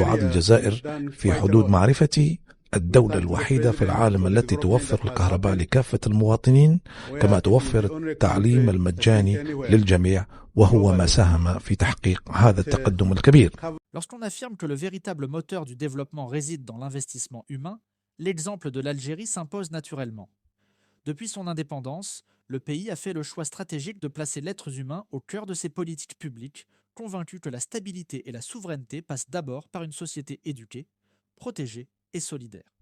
تعد الجزائر في حدود معرفتي الدولة الوحيدة في العالم التي توفر الكهرباء لكافة المواطنين كما توفر التعليم المجاني للجميع وهو ما ساهم في تحقيق هذا التقدم الكبير. Lorsqu'on affirme que le véritable moteur du développement réside dans l'investissement humain, l'exemple de l'Algérie s'impose naturellement. Depuis son indépendance, le pays a fait le choix stratégique de placer l'être humain au cœur de ses politiques publiques, convaincu que la stabilité et la souveraineté passent d'abord par une société éduquée, protégée et solidaire.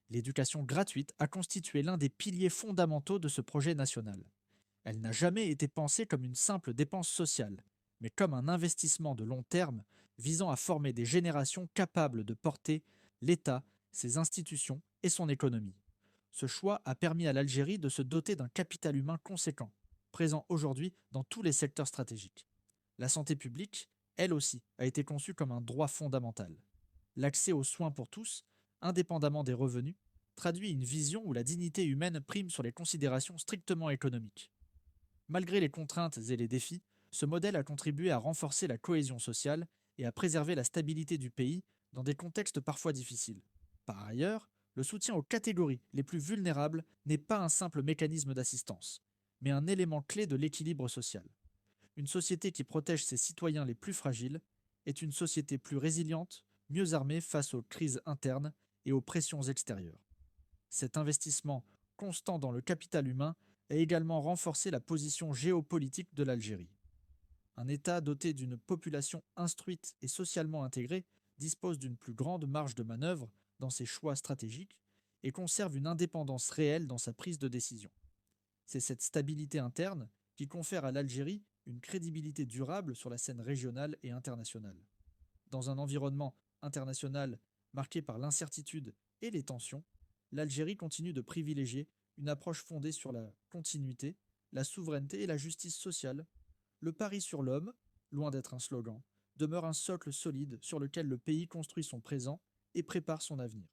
L'éducation gratuite a constitué l'un des piliers fondamentaux de ce projet national. Elle n'a jamais été pensée comme une simple dépense sociale, mais comme un investissement de long terme visant à former des générations capables de porter l'État, ses institutions et son économie. Ce choix a permis à l'Algérie de se doter d'un capital humain conséquent, présent aujourd'hui dans tous les secteurs stratégiques. La santé publique, elle aussi, a été conçue comme un droit fondamental. L'accès aux soins pour tous, indépendamment des revenus, traduit une vision où la dignité humaine prime sur les considérations strictement économiques. Malgré les contraintes et les défis, ce modèle a contribué à renforcer la cohésion sociale et à préserver la stabilité du pays dans des contextes parfois difficiles. Par ailleurs, le soutien aux catégories les plus vulnérables n'est pas un simple mécanisme d'assistance, mais un élément clé de l'équilibre social. Une société qui protège ses citoyens les plus fragiles est une société plus résiliente, mieux armée face aux crises internes et aux pressions extérieures. Cet investissement constant dans le capital humain a également renforcé la position géopolitique de l'Algérie. Un État doté d'une population instruite et socialement intégrée dispose d'une plus grande marge de manœuvre dans ses choix stratégiques et conserve une indépendance réelle dans sa prise de décision. C'est cette stabilité interne qui confère à l'Algérie une crédibilité durable sur la scène régionale et internationale. Dans un environnement international marqué par l'incertitude et les tensions, l'Algérie continue de privilégier une approche fondée sur la continuité, la souveraineté et la justice sociale. Le pari sur l'homme, loin d'être un slogan, demeure un socle solide sur lequel le pays construit son présent et prépare son avenir.